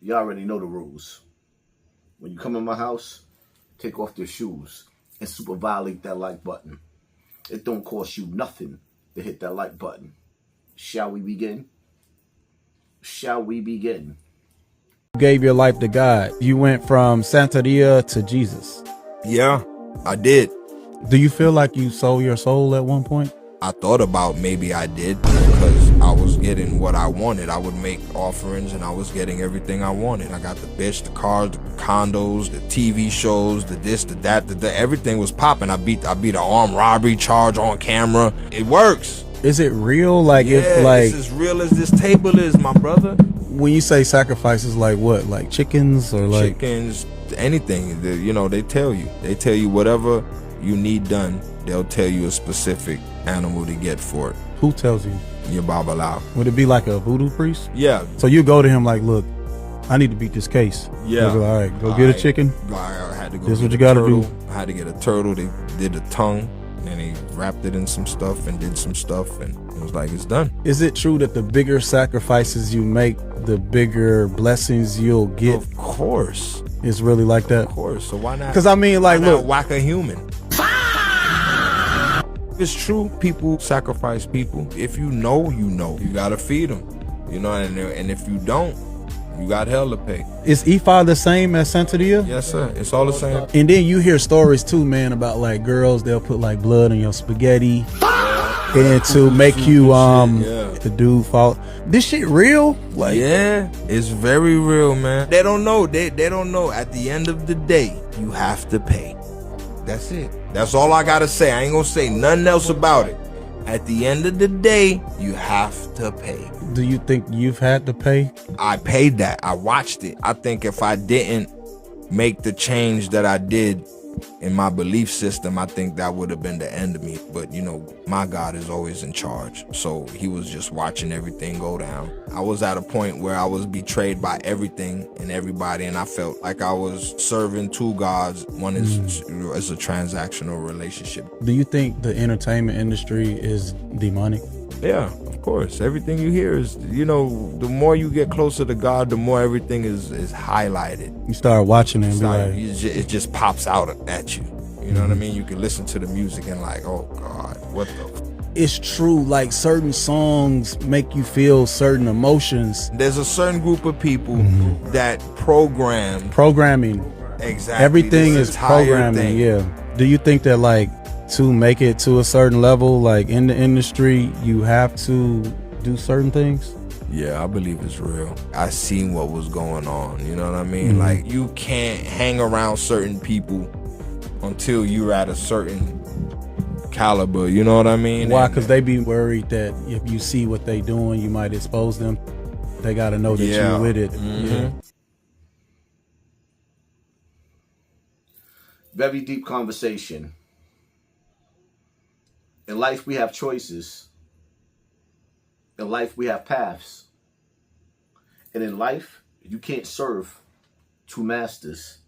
You already know the rules. When you come in my house, take off your shoes and super violate that like button. It don't cost you nothing to hit that like button. Shall we begin? Shall we begin? You gave your life to God. You went from Santeria to Jesus. Yeah, I did. Do you feel like you sold your soul at one point? I thought about maybe I did because I was getting what I wanted. I would make offerings and I was getting everything I wanted. I got the bitch, the cars, the condos, the TV shows, the this, the that, the everything was popping. I beat an armed robbery charge on camera. It works. Is it real? Like, yeah, if like it's as real as this table is, my brother. When you say sacrifices, like what? Like chickens or like chickens, anything. They tell you whatever you need done. They'll tell you a specific animal to get for it. Who tells you? Your Babalawo. Would it be like a voodoo priest? Yeah. So you go to him like, look, I need to beat this case. Yeah. Like, all right, go get a chicken. I had to go. This is what you got to do. I had to get a turtle. They did the tongue, and they wrapped it in some stuff and did some stuff, and it was like, it's done. Is it true that the bigger sacrifices you make, the bigger blessings you'll get? Of course. It's really like that? Of course. So why not? Because I mean, like, look, whack a human. It's true, people sacrifice people. If you know, you gotta feed them. And if you don't, you got hell to pay. Is Ifa the same as Santeria? Yes, sir. It's all the same. And then you hear stories too, man, about like girls, they'll put like blood in your spaghetti and to make you the dude fall. This shit real? Like, yeah, it's very real, man. They don't know. They don't know. At the end of the day, you have to pay. That's it. That's all I gotta say. I ain't gonna say nothing else about it. At the end of the day, you have to pay. Do you think you've had to pay? I paid that. I watched it. I think if I didn't make the change that I did in my belief system, I think that would have been the end of me. But my God is always in charge. So he was just watching everything go down. I was at a point where I was betrayed by everything and everybody, and I felt like I was serving two gods. One is a transactional relationship. Do you think the entertainment industry is demonic? Yeah, of course. Everything you hear is, the more you get closer to God, the more everything is highlighted. You start watching it and be like, it just pops out at you. You know what I mean? You can listen to the music and like, oh God, what the? It's true, like certain songs make you feel certain emotions. There's a certain group of people that programming. Exactly. Everything is programming, yeah. Do you think that like to make it to a certain level, like in the industry, you have to do certain things? Yeah, I believe it's real. I seen what was going on, you know what I mean? Like, you can't hang around certain people until you're at a certain caliber, you know what I mean? Why? Because they be worried that if you see what they doing, you might expose them. They got to know that you're with it. Yeah. Very deep conversation. In life, we have choices. In life, we have paths. And in life, you can't serve two masters.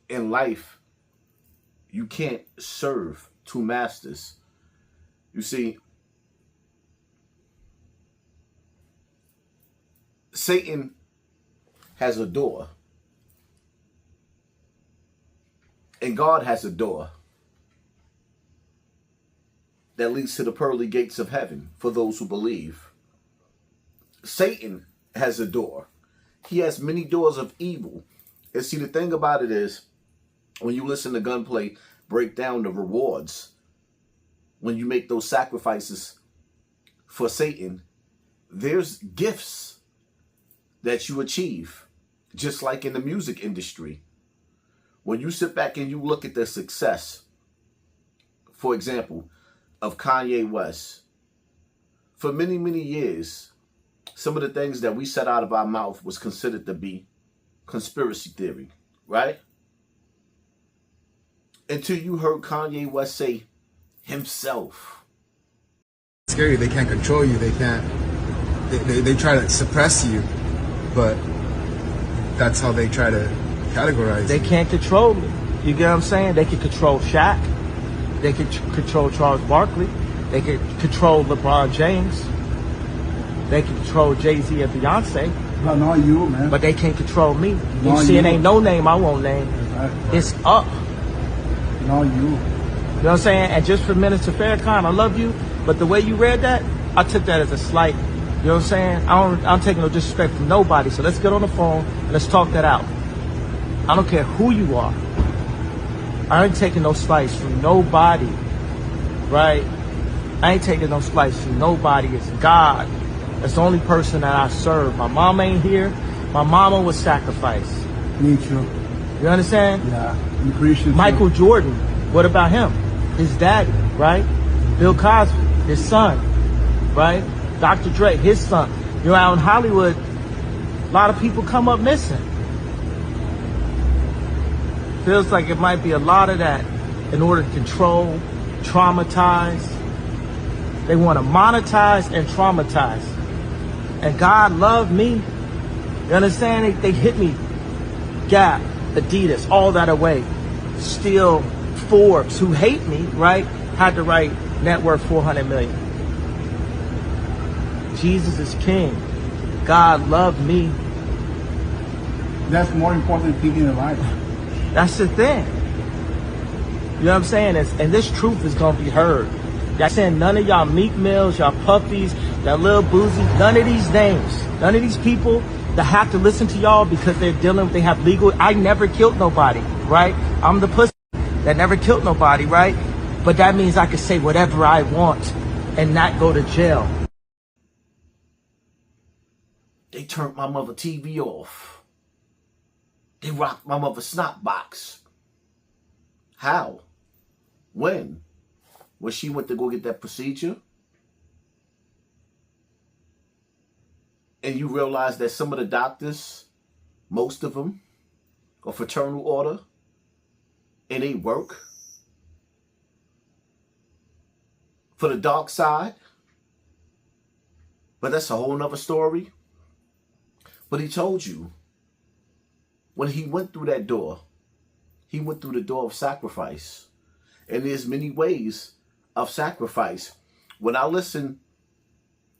In life, you can't serve two masters. You see, Satan has a door. And God has a door that leads to the pearly gates of heaven for those who believe. Satan has a door. He has many doors of evil. And see, the thing about it is, when you listen to GunPlay break down the rewards, when you make those sacrifices for Satan, there's gifts that you achieve, just like in the music industry. When you sit back and you look at the success, for example, of Kanye West, for many, many years, some of the things that we said out of our mouth was considered to be conspiracy theory, right? Until you heard Kanye West say himself. It's scary. They can't control you. They can't. They try to suppress you, but that's how they try to categorize. They can't control me. You get what I'm saying? They can control Shaq. They can control Charles Barkley. They can control LeBron James. They can control Jay-Z and Beyonce, No, not you, man. but they can't control me. You Not see, it you. ain't no name I won't name. It's up. Not you. You know what I'm saying? And just for Minister Farrakhan, I love you, but the way you read that, I took that as a slight. You know what I'm saying? I'm taking no disrespect from nobody. So let's get on the phone and let's talk that out. I don't care who you are. I ain't taking no slice from nobody, right? I ain't taking no slice from nobody. It's God. That's the only person that I serve. My mom ain't here. My mama was sacrificed. Me too. You understand? Yeah. I'm Christian. Michael Jordan, what about him? His daddy, right? Bill Cosby, his son, right? Dr. Dre, his son. You know, out in Hollywood, a lot of people come up missing. Feels like it might be a lot of that in order to control, traumatize. They want to monetize and traumatize. And God loved me. You understand? They hit me. Gap, Adidas, all that away. Still, Forbes, who hate me, right, had to write net worth 400 million. Jesus is king. God loved me. That's more important thing in life. That's the thing. You know what I'm saying? And this truth is going to be heard. Y'all saying none of y'all Meek Mills, y'all Puffies, y'all Lil Boozy, none of these names, none of these people that have to listen to y'all because they're dealing, they have legal. I never killed nobody, right? I'm the pussy that never killed nobody, right? But that means I can say whatever I want and not go to jail. They turned my mother TV off. They rocked my mother's snot box. How? When? When she went to go get that procedure? And you realize that some of the doctors, most of them, are fraternal order, and they work for the dark side. But that's a whole nother story. But he told you, when he went through that door, he went through the door of sacrifice. And there's many ways of sacrifice. When I listen,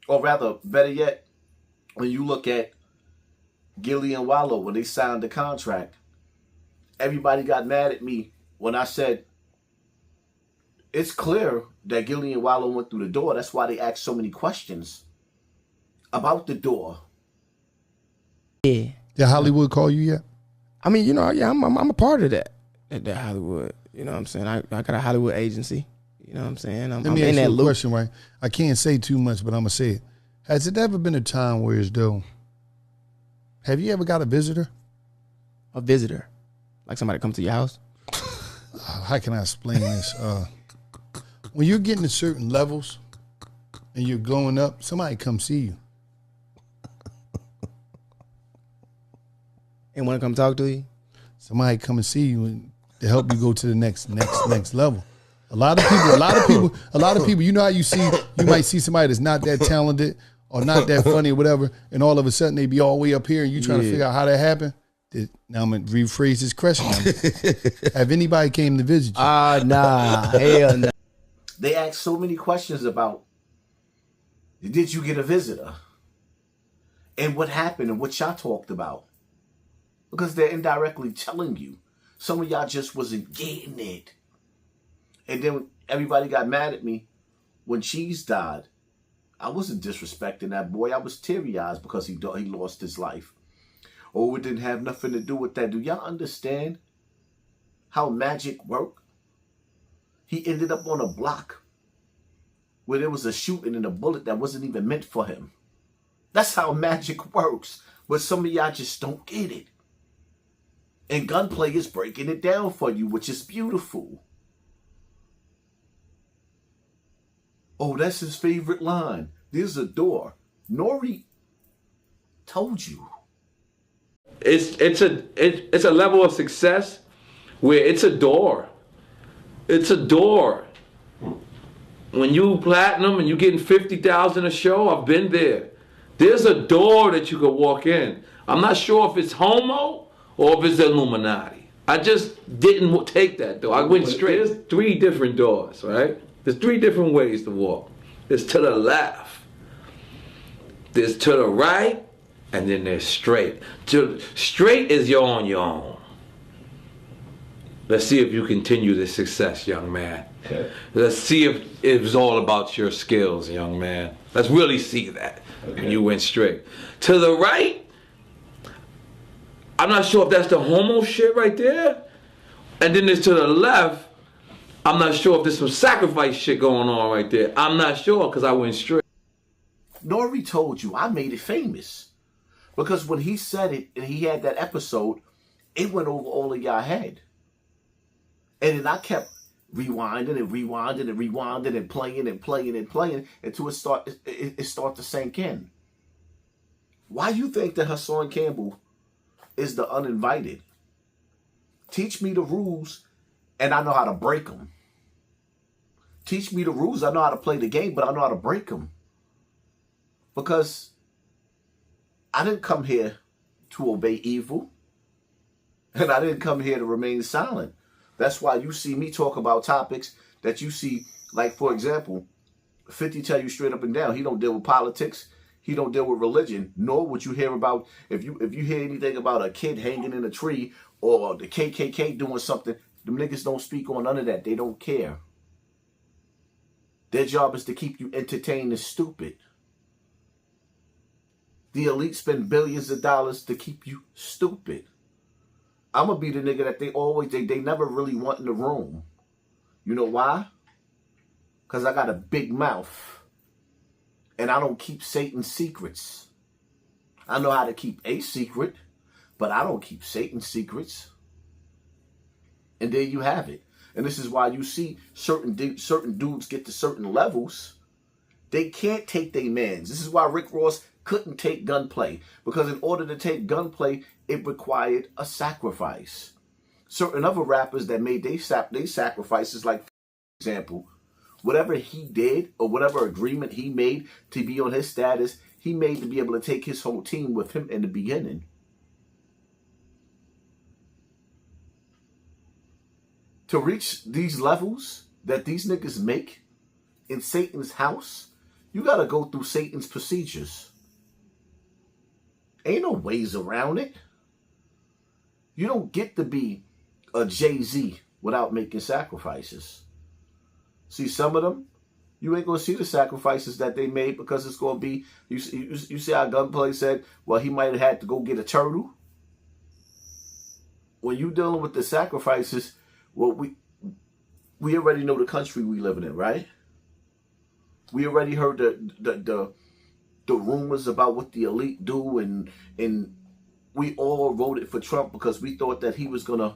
or rather, better yet, when you look at Gillie and Wallow, when they signed the contract, everybody got mad at me when I said, it's clear that Gillie and Wallow went through the door. That's why they asked so many questions about the door. Yeah. Did Hollywood call you yet? I mean, you know, yeah, I'm a part of that Hollywood. You know what I'm saying? I got a Hollywood agency. You know what I'm saying? Let me ask you a question, right? I can't say too much, but I'm going to say it. Has it ever been a time where as though, have you ever got a visitor? A visitor? Like somebody come to your house? How can I explain this? When you're getting to certain levels and you're going up, somebody come see you. And want to come talk to you? Somebody come and see you and to help you go to the next level. A lot of people, you know how you might see somebody that's not that talented or not that funny or whatever, and all of a sudden they be all the way up here and you trying to figure out how that happened. Now I'm going to rephrase this question. Have anybody came to visit you? Nah, hell no. They asked so many questions about, did you get a visitor? And what happened and what y'all talked about. Because they're indirectly telling you. Some of y'all just wasn't getting it. And then everybody got mad at me when Cheese died. I wasn't disrespecting that boy. I was teary-eyed because he lost his life. Oh, it didn't have nothing to do with that. Do y'all understand how magic worked? He ended up on a block where there was a shooting and a bullet that wasn't even meant for him. That's how magic works. But some of y'all just don't get it. And GunPlay is breaking it down for you, which is beautiful. Oh, that's his favorite line. There's a door. Nori told you. It's a level of success where it's a door. It's a door. When you platinum and you getting 50,000 a show, I've been there. There's a door that you could walk in. I'm not sure if it's homo or if it's Illuminati. I just didn't take that door. I went straight. There's 3 different doors, right? There's 3 different ways to walk. There's to the left. There's to the right, and then there's straight. Straight is you're on your own. Let's see if you continue this success, young man. Okay. Let's see if it's all about your skills, young man. Let's really see that when you went straight. To the right, I'm not sure if that's the homo shit right there. And then there's to the left, I'm not sure if there's some sacrifice shit going on right there. I'm not sure because I went straight. Nori told you I made it famous. Because when he said it and he had that episode, it went over all of y'all head. And then I kept rewinding and rewinding and rewinding and playing and playing and playing until it start to sink in. Why you think that Hassan Campbell is the uninvited? Teach me the rules and I know how to break them. Teach me the rules. I know how to play the game, but I know how to break them. Because I didn't come here to obey evil. And I didn't come here to remain silent. That's why you see me talk about topics that you see, like, for example, 50 tell you straight up and down, he don't deal with politics. He don't deal with religion, nor would you hear about, if you hear anything about a kid hanging in a tree or the KKK doing something, them niggas don't speak on none of that. They don't care. Their job is to keep you entertained and stupid. The elite spend billions of dollars to keep you stupid. I'm going to be the nigga that they never really want in the room. You know why? Because I got a big mouth. And I don't keep Satan's secrets. I know how to keep a secret, but I don't keep Satan's secrets. And there you have it. And this is why you see certain dudes get to certain levels. They can't take their mans. This is why Rick Ross couldn't take GunPlay. Because in order to take GunPlay, it required a sacrifice. Certain other rappers that made they sacrifices, like, for example, whatever he did or whatever agreement he made to be on his status, he made to be able to take his whole team with him in the beginning. To reach these levels that these niggas make in Satan's house, you got to go through Satan's procedures. Ain't no ways around it. You don't get to be a Jay-Z without making sacrifices. See, some of them, you ain't going to see the sacrifices that they made because it's going to be, you see how GunPlay said, well, he might have had to go get a turtle. When you dealing with the sacrifices, well, we already know the country we living in, right? We already heard the rumors about what the elite do, and we all voted for Trump because we thought that he was going to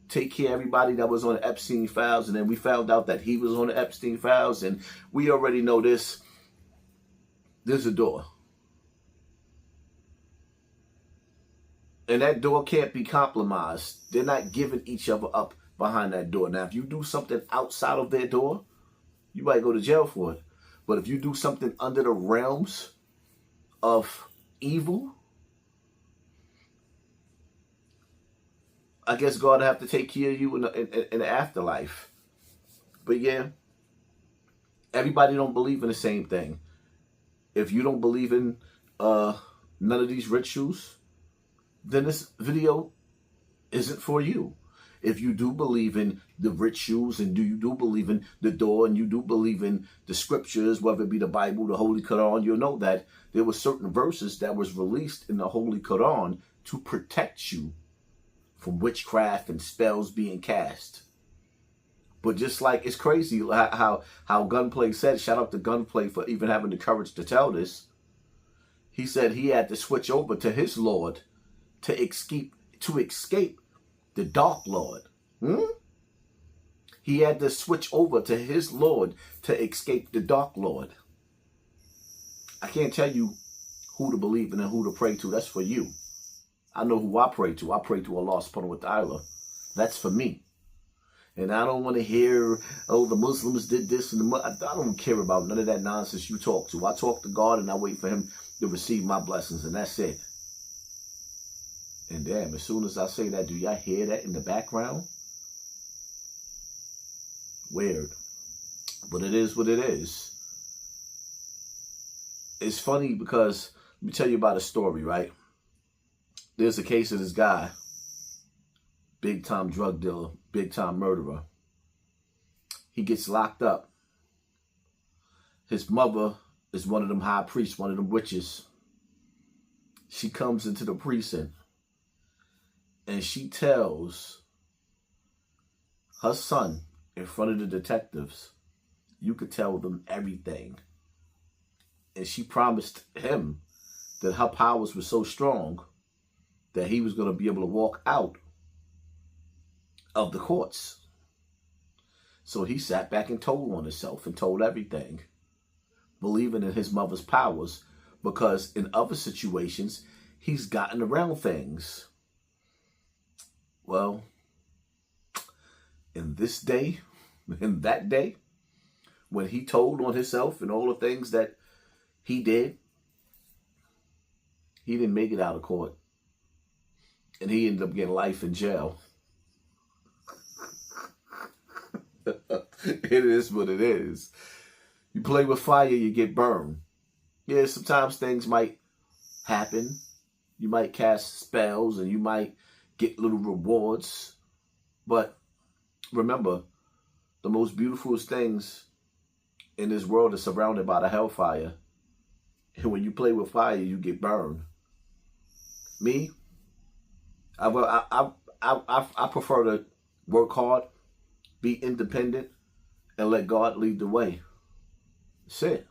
take care of everybody that was on the Epstein files, and then we found out that he was on the Epstein files, and we already know this. There's a door. And that door can't be compromised. They're not giving each other up behind that door. Now, if you do something outside of their door, you might go to jail for it. But if you do something under the realms of evil, I guess God will have to take care of you in the afterlife. But yeah, everybody don't believe in the same thing. If you don't believe in none of these rituals, then this video isn't for you. If you do believe in the rituals and you do believe in the door and you do believe in the scriptures, whether it be the Bible, the Holy Quran, you'll know that there were certain verses that was released in the Holy Quran to protect you from witchcraft and spells being cast. But just like, it's crazy how GunPlay said, shout out to GunPlay for even having the courage to tell this. He said he had to switch over to his Lord to escape the Dark Lord. He had to switch over to his Lord to escape the Dark Lord. I can't tell you who to believe in and who to pray to. That's for you. I know who I pray to. I pray to Allah subhanahu wa ta'ala. That's for me. And I don't want to hear, oh, the Muslims did this. And I don't care about none of that nonsense you talk to. I talk to God and I wait for him to receive my blessings. And that's it. And damn, as soon as I say that, do y'all hear that in the background? Weird. But it is what it is. It's funny because Let me tell you about a story, right? There's a case of this guy, big time drug dealer, big time murderer. He gets locked up. His mother is one of them high priests, one of them witches. She comes into the precinct and she tells her son in front of the detectives, you could tell them everything. And she promised him that her powers were so strong that he was going to be able to walk out of the courts. So he sat back and told on himself and told everything, believing in his mother's powers, because in other situations, he's gotten around things. Well, in this day, in that day, when he told on himself and all the things that he did, he didn't make it out of court. And he ended up getting life in jail. It is what it is. You play with fire, you get burned. Yeah, sometimes things might happen. You might cast spells and you might get little rewards. But remember, the most beautiful things in this world are surrounded by the hellfire. And when you play with fire, you get burned. Me, I prefer to work hard, be independent, and let God lead the way. That's it.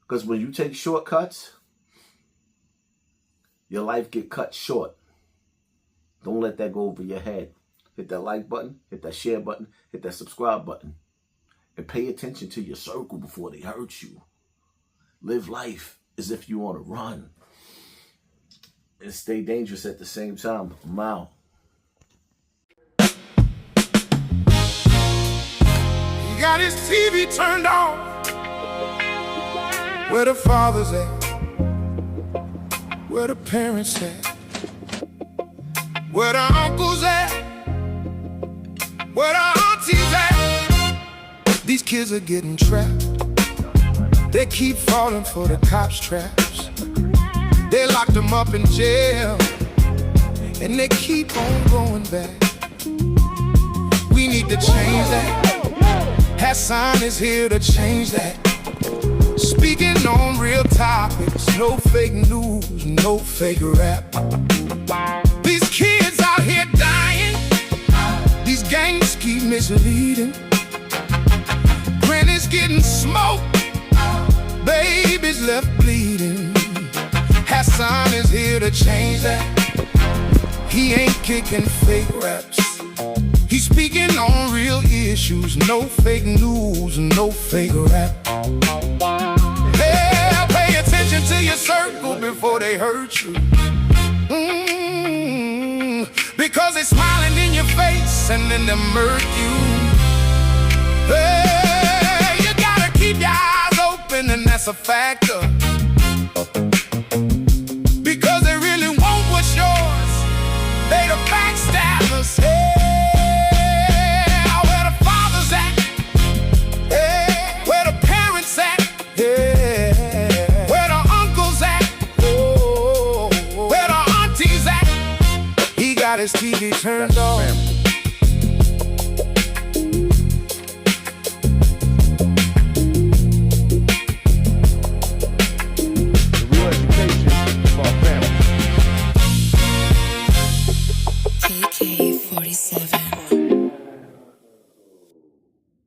Because when you take shortcuts, your life get cut short. Don't let that go over your head. Hit that like button, hit that share button, hit that subscribe button. And pay attention to your circle before they hurt you. Live life as if you want to run. And stay dangerous at the same time. I'm out. He got his TV turned on. Where the fathers at? Where the parents at? Where the uncles at? Where the aunties at? These kids are getting trapped. They keep falling for the cops' traps. They locked them up in jail, and they keep on going back. We need to change that. Hassan is here to change that. Speaking on real topics, no fake news, no fake rap. These kids out here dying, these gangs keep misleading. Granny's getting smoked, babies left bleeding. Hassan is here to change that. He ain't kicking fake raps. He's speaking on real issues, no fake news, no fake rap. Hey, pay attention to your circle before they hurt you. Because they're smiling in your face and then they murk you. Hey, you gotta keep your eyes open, and that's a factor. Because they really want what's yours. They the backstabbers. Hey, where the fathers at? Hey, where the parents at? Hey, where the uncles at? Oh, where the aunties at? He got his TV turned on. AK-47